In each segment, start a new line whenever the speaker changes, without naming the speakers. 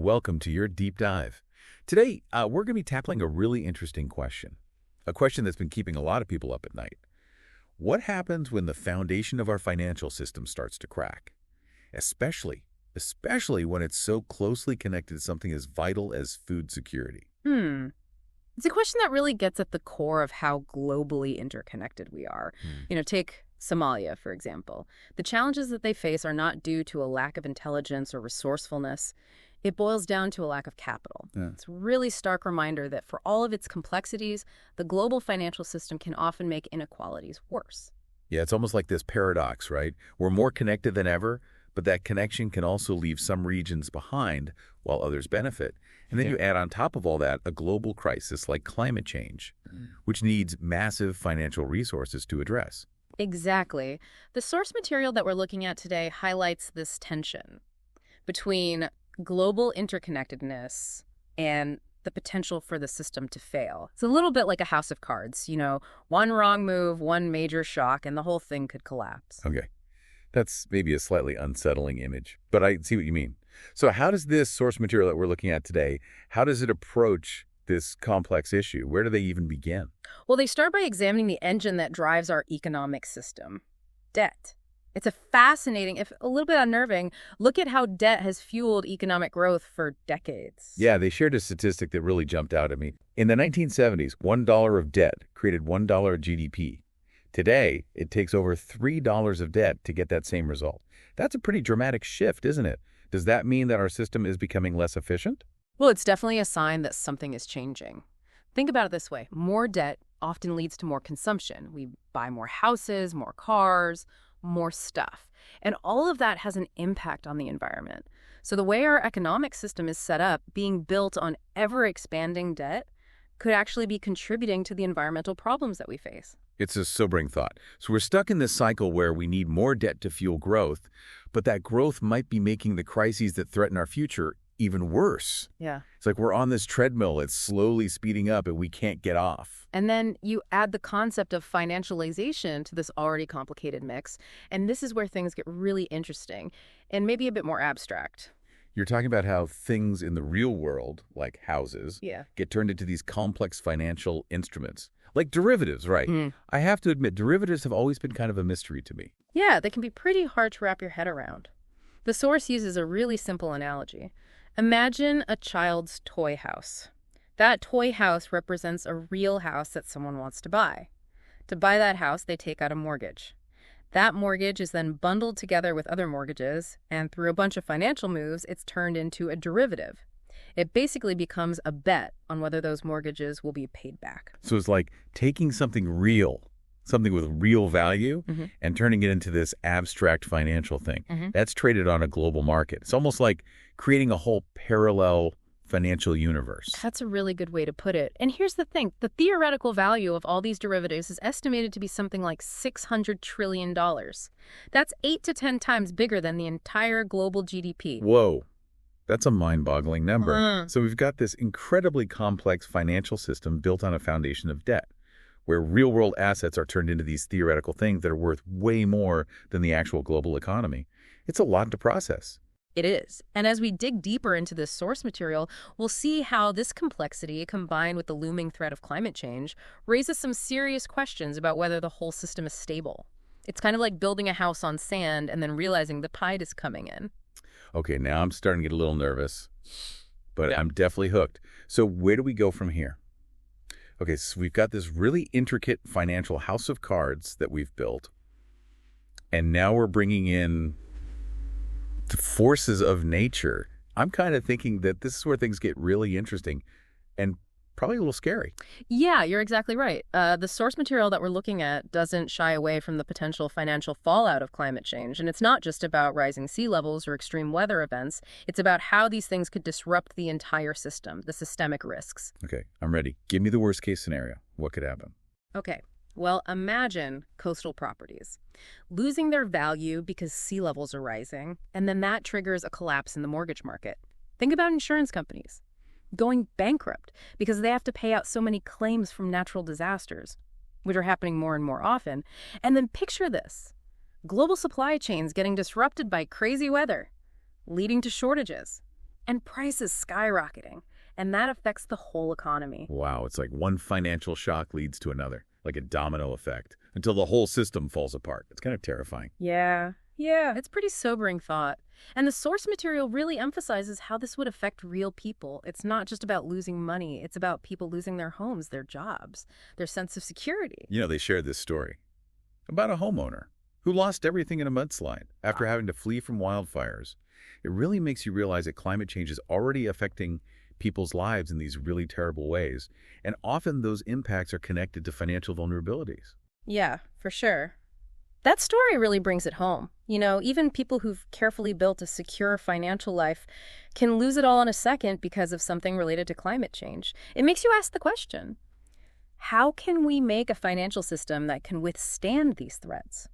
Welcome to your deep dive. Today, we're going to be tackling a really interesting question, a question that's been keeping a lot of people up at night. What happens when the foundation of our financial system starts to crack? Especially when it's so closely connected to something as vital as food security.
It's a question that really gets at the core of how globally interconnected we are. Take Somalia, for example. The challenges that they face are not due to a lack of intelligence or resourcefulness. It boils down to a lack of capital.
Yeah.
It's a really stark reminder that for all of its complexities, the global financial system can often make inequalities worse.
Yeah, it's almost like this paradox, right? We're more connected than ever, but that connection can also leave some regions behind while others benefit. And then you add on top of all that a global crisis like climate change, which needs massive financial resources to address.
Exactly. The source material that we're looking at today highlights this tension between global interconnectedness and the potential for the system to fail. It's a little bit like a house of cards, one wrong move, one major shock, and the whole thing could collapse.
Okay. That's maybe a slightly unsettling image, but I see what you mean. So how does this source material that we're looking at today, how does it approach this complex issue? Where do they even begin?
Well, they start by examining the engine that drives our economic system, debt. It's a fascinating, if a little bit unnerving, look at how debt has fueled economic growth for decades.
Yeah, they shared a statistic that really jumped out at me. In the 1970s, $1 of debt created $1 of GDP. Today, it takes over $3 of debt to get that same result. That's a pretty dramatic shift, isn't it? Does that mean that our system is becoming less efficient?
Well, it's definitely a sign that something is changing. Think about it this way. More debt often leads to more consumption. We buy more houses, more cars, more stuff. And all of that has an impact on the environment. So the way our economic system is set up, being built on ever-expanding debt, could actually be contributing to the environmental problems that we face.
It's a sobering thought. So we're stuck in this cycle where we need more debt to fuel growth, but that growth might be making the crises that threaten our future even worse.
Yeah.
It's like we're on this treadmill. It's slowly speeding up and we can't get off.
And then you add the concept of financialization to this already complicated mix, and this is where things get really interesting and maybe a bit more abstract.
You're talking about how things in the real world, like houses, get turned into these complex financial instruments. Like derivatives, right? I have to admit, derivatives have always been kind of a mystery to me.
Yeah, they can be pretty hard to wrap your head around. The source uses a really simple analogy. Imagine a child's toy house. That toy house represents a real house that someone wants to buy. To buy that house, they take out a mortgage. That mortgage is then bundled together with other mortgages, and through a bunch of financial moves, it's turned into a derivative. It basically becomes a bet on whether those mortgages will be paid back.
So it's like taking something real, something with real value, and turning it into this abstract financial thing. That's traded on a global market. It's almost like creating a whole parallel financial universe.
That's a really good way to put it. And here's the thing. The theoretical value of all these derivatives is estimated to be something like $600 trillion. That's 8 to 10 times bigger than the entire global GDP.
Whoa. That's a mind-boggling number. So we've got this incredibly complex financial system built on a foundation of debt, where real-world assets are turned into these theoretical things that are worth way more than the actual global economy. It's a lot to process.
It is. And as we dig deeper into this source material, we'll see how this complexity, combined with the looming threat of climate change, raises some serious questions about whether the whole system is stable. It's kind of like building a house on sand and then realizing the tide is coming in.
Okay, now I'm starting to get a little nervous, but I'm definitely hooked. So where do we go from here? Okay, so we've got this really intricate financial house of cards that we've built, and now we're bringing in the forces of nature. I'm kind of thinking that this is where things get really interesting and probably a little scary.
Yeah, you're exactly right. The source material that we're looking at doesn't shy away from the potential financial fallout of climate change. And it's not just about rising sea levels or extreme weather events. It's about how these things could disrupt the entire system, the systemic risks.
Okay, I'm ready. Give me the worst case scenario. What could happen?
Okay. Well, imagine coastal properties losing their value because sea levels are rising, and then that triggers a collapse in the mortgage market. Think about insurance companies going bankrupt because they have to pay out so many claims from natural disasters, which are happening more and more often. And then picture this: global supply chains getting disrupted by crazy weather, leading to shortages. and prices skyrocketing. And that affects the whole economy.
Wow, it's like one financial shock leads to another, like a domino effect, until the whole system falls apart. It's kind of terrifying.
Yeah, it's a pretty sobering thought. And the source material really emphasizes how this would affect real people. It's not just about losing money. It's about people losing their homes, their jobs, their sense of security.
You know, they shared this story about a homeowner who lost everything in a mudslide after having to flee from wildfires. It really makes you realize that climate change is already affecting people's lives in these really terrible ways. And often those impacts are connected to financial vulnerabilities.
Yeah, for sure. That story really brings it home. You know, even people who've carefully built a secure financial life can lose it all in a second because of something related to climate change. It makes you ask the question, how can we make a financial system that can withstand these threats?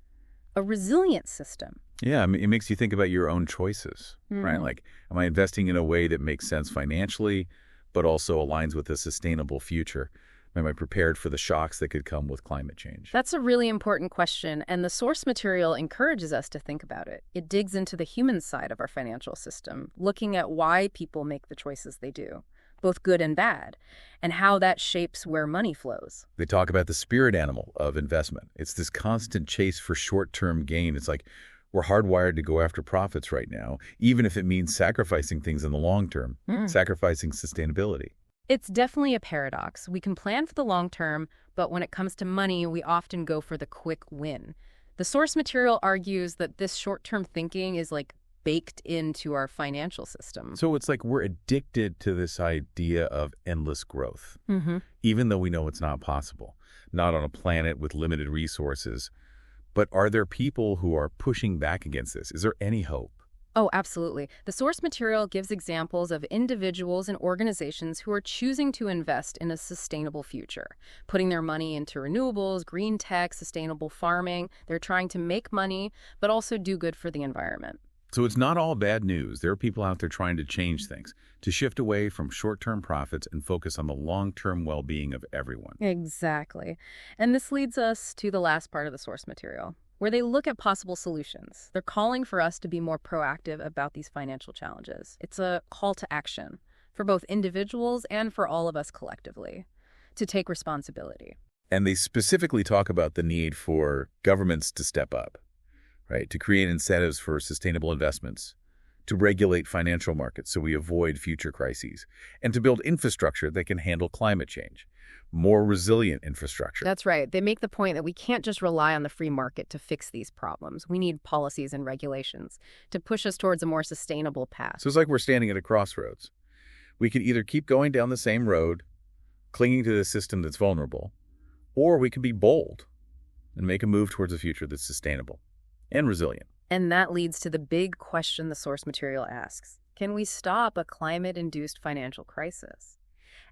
A resilient system.
Yeah, I mean, it makes you think about your own choices, right? Like, am I investing in a way that makes sense financially, but also aligns with a sustainable future? Am I prepared for the shocks that could come with climate change?
That's a really important question, and the source material encourages us to think about it. It digs into the human side of our financial system, looking at why people make the choices they do, both good and bad, and how that shapes where money flows.
They talk about the spirit animal of investment. It's this constant chase for short-term gain. It's like we're hardwired to go after profits right now, even if it means sacrificing things in the long term, sacrificing sustainability.
It's definitely a paradox. We can plan for the long term, but when it comes to money, we often go for the quick win. The source material argues that this short-term thinking is like baked into our financial system.
So it's like we're addicted to this idea of endless growth, even though we know it's not possible, not on a planet with limited resources. But are there people who are pushing back against this? Is there any hope?
Oh, absolutely. The source material gives examples of individuals and organizations who are choosing to invest in a sustainable future, putting their money into renewables, green tech, sustainable farming. They're trying to make money, but also do good for the environment.
So it's not all bad news. There are people out there trying to change things, to shift away from short-term profits and focus on the long-term well-being of everyone.
Exactly. And this leads us to the last part of the source material, where they look at possible solutions. They're calling for us to be more proactive about these financial challenges. It's a call to action for both individuals and for all of us collectively to take responsibility.
And they specifically talk about the need for governments to step up, right? To create incentives for sustainable investments, to regulate financial markets so we avoid future crises, and to build infrastructure that can handle climate change. More resilient infrastructure.
That's right. They make the point that we can't just rely on the free market to fix these problems. We need policies and regulations to push us towards a more sustainable path.
So it's like we're standing at a crossroads. We could either keep going down the same road, clinging to the system that's vulnerable, or we can be bold and make a move towards a future that's sustainable and resilient.
And that leads to the big question the source material asks. Can we stop a climate-induced financial crisis?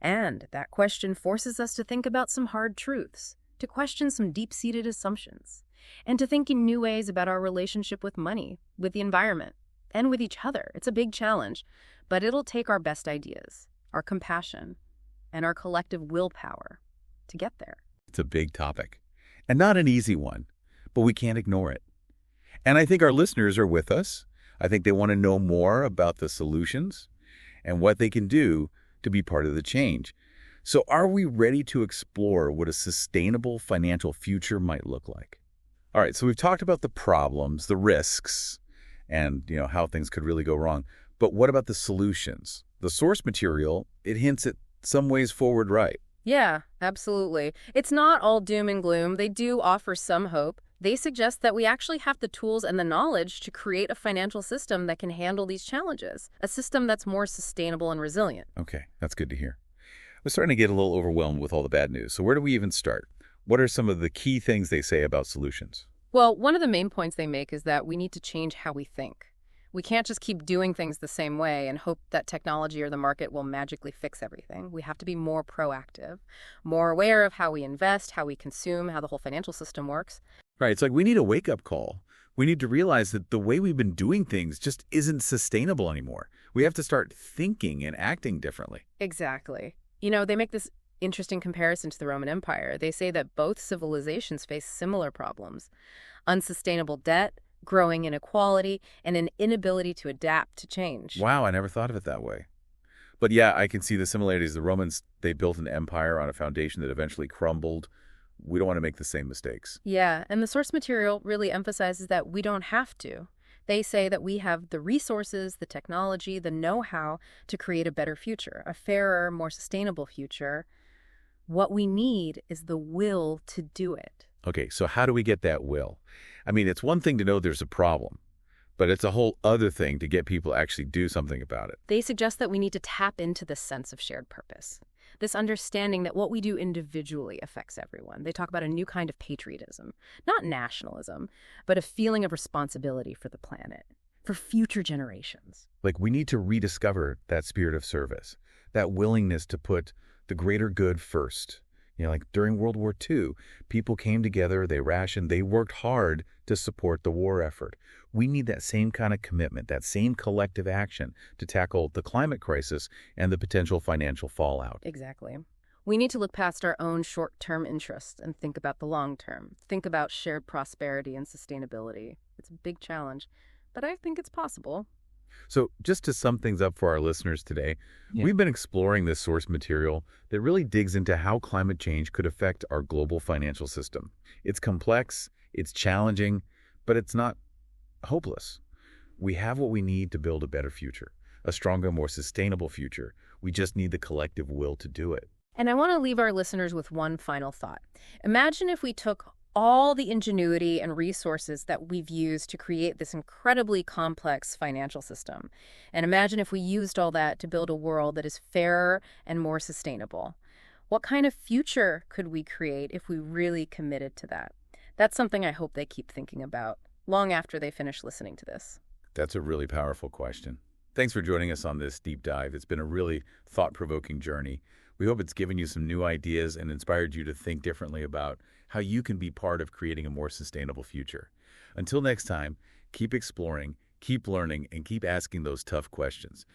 And that question forces us to think about some hard truths, to question some deep-seated assumptions, and to think in new ways about our relationship with money, with the environment, and with each other. It's a big challenge, but it'll take our best ideas, our compassion, and our collective willpower to get there.
It's a big topic, and not an easy one, but we can't ignore it. And I think our listeners are with us. I think they want to know more about the solutions and what they can do to be part of the change. So are we ready to explore what a sustainable financial future might look like? All right, so we've talked about the problems, the risks, and how things could really go wrong. But what about the solutions? The source material, it hints at some ways forward, right?
Yeah, absolutely. It's not all doom and gloom. They do offer some hope. They suggest that we actually have the tools and the knowledge to create a financial system that can handle these challenges, a system that's more sustainable and resilient.
Okay, that's good to hear. We're starting to get a little overwhelmed with all the bad news. So where do we even start? What are some of the key things they say about solutions?
Well, one of the main points they make is that we need to change how we think. We can't just keep doing things the same way and hope that technology or the market will magically fix everything. We have to be more proactive, more aware of how we invest, how we consume, how the whole financial system works.
Right, it's like we need a wake-up call. We need to realize that the way we've been doing things just isn't sustainable anymore. We have to start thinking and acting differently.
Exactly. They make this interesting comparison to the Roman Empire. They say that both civilizations face similar problems. Unsustainable debt, growing inequality, and an inability to adapt to change.
Wow, I never thought of it that way. But yeah, I can see the similarities. The Romans, they built an empire on a foundation that eventually crumbled. We don't want to make the same mistakes.
Yeah, and the source material really emphasizes that we don't have to. They say that we have the resources, the technology, the know-how to create a better future, a fairer, more sustainable future. What we need is the will to do it.
Okay, so how do we get that will? I mean, it's one thing to know there's a problem, but it's a whole other thing to get people to actually do something about it.
They suggest that we need to tap into this sense of shared purpose, this understanding that what we do individually affects everyone. They talk about a new kind of patriotism, not nationalism, but a feeling of responsibility for the planet, for future generations.
Like, we need to rediscover that spirit of service, that willingness to put the greater good first. Like during World War II, people came together, they rationed, they worked hard to support the war effort. We need that same kind of commitment, that same collective action to tackle the climate crisis and the potential financial fallout.
Exactly. We need to look past our own short-term interests and think about the long term. Think about shared prosperity and sustainability. It's a big challenge, but I think it's possible.
So just to sum things up for our listeners today, we've been exploring this source material that really digs into how climate change could affect our global financial system. It's complex, it's challenging, but it's not hopeless. We have what we need to build a better future, a stronger, more sustainable future. We just need the collective will to do it.
And I want to leave our listeners with one final thought. Imagine if we took all the ingenuity and resources that we've used to create this incredibly complex financial system. And imagine if we used all that to build a world that is fairer and more sustainable. What kind of future could we create if we really committed to that? That's something I hope they keep thinking about long after they finish listening to this.
That's a really powerful question. Thanks for joining us on this deep dive. It's been a really thought-provoking journey. We hope it's given you some new ideas and inspired you to think differently about how you can be part of creating a more sustainable future. Until next time, keep exploring, keep learning, and keep asking those tough questions.